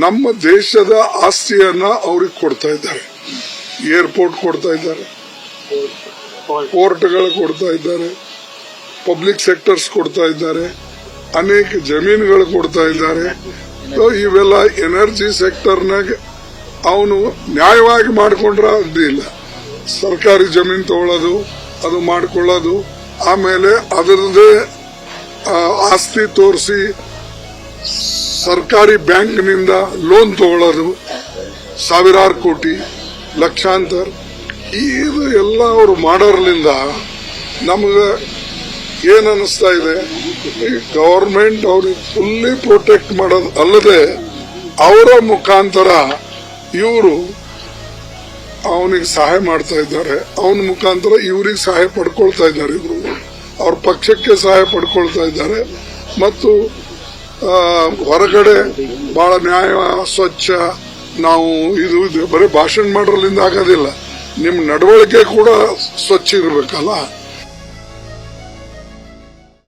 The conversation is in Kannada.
ನಮ್ಮ ದೇಶದ ಆಸ್ತಿಯನ್ನ ಅವ್ರಿಗೆ ಕೊಡ್ತಾ ಇದ್ದಾರೆ. ಏರ್ಪೋರ್ಟ್ ಕೊಡ್ತಾ ಇದ್ದಾರೆ, ಪೋರ್ಟ್ಗಳು ಕೊಡ್ತಾ ಇದ್ದಾರೆ, ಪಬ್ಲಿಕ್ ಸೆಕ್ಟರ್ಸ್ ಕೊಡ್ತಾ ಇದ್ದಾರೆ, ಅನೇಕ ಜಮೀನುಗಳು ಕೊಡ್ತಾ ಇದ್ದಾರೆ. ಇವೆಲ್ಲ ಎನರ್ಜಿ ಸೆಕ್ಟರ್ನಾಗ ಅವನು ನ್ಯಾಯವಾಗಿ ಮಾಡಿಕೊಂಡ್ರ ಅಡ್ಡಿಲ್ಲ. ಸರ್ಕಾರಿ ಜಮೀನು ತಗೊಳ್ಳೋದು, ಅದು ಮಾಡಿಕೊಳ್ಳೋದು, ಆಮೇಲೆ ಅದರದೇ ಆಸ್ತಿ ತೋರಿಸಿ ಸರ್ಕಾರಿ ಬ್ಯಾಂಕ್ನಿಂದ ಲೋನ್ ತಗೊಳ್ಳೋದು, ಸಾವಿರಾರು ಕೋಟಿ, ಲಕ್ಷಾಂತರ, ಇದು ಎಲ್ಲ ಅವರು ಮಾಡೋರ್ಲಿಂದ ನಮಗೆ ಏನ್ ಅನಿಸ್ತಾ ಇದೆ, ಈ ಗವರ್ಮೆಂಟ್ ಅವ್ರಿಗೆ ಫುಲ್ಲಿ ಪ್ರೊಟೆಕ್ಟ್ ಮಾಡೋದು ಅಲ್ಲದೆ ಅವರ ಮುಖಾಂತರ ಇವರು ಅವನಿಗೆ ಸಹಾಯ ಮಾಡ್ತಾ ಇದ್ದಾರೆ. ಅವನ ಮುಖಾಂತರ ಇವ್ರಿಗೆ ಸಹಾಯ ಪಡ್ಕೊಳ್ತಾ ಇದ್ದಾರೆ. ಇವರು ಅವ್ರ ಪಕ್ಷಕ್ಕೆ ಸಹಾಯ ಪಡ್ಕೊಳ್ತಾ ಇದ್ದಾರೆ. ಮತ್ತು ಹೊರಗಡೆ ಬಹಳ ನ್ಯಾಯ, ಸ್ವಚ್ಛ, ನಾವು ಇದು ಬರೀ ಭಾಷಣ ಮಾಡೋದ್ರಿಂದ ಆಗೋದಿಲ್ಲ, ನಿಮ್ಮ ನಡವಳಿಕೆ ಕೂಡ ಸ್ವಚ್ಛ ಇರಬೇಕಲ್ಲ.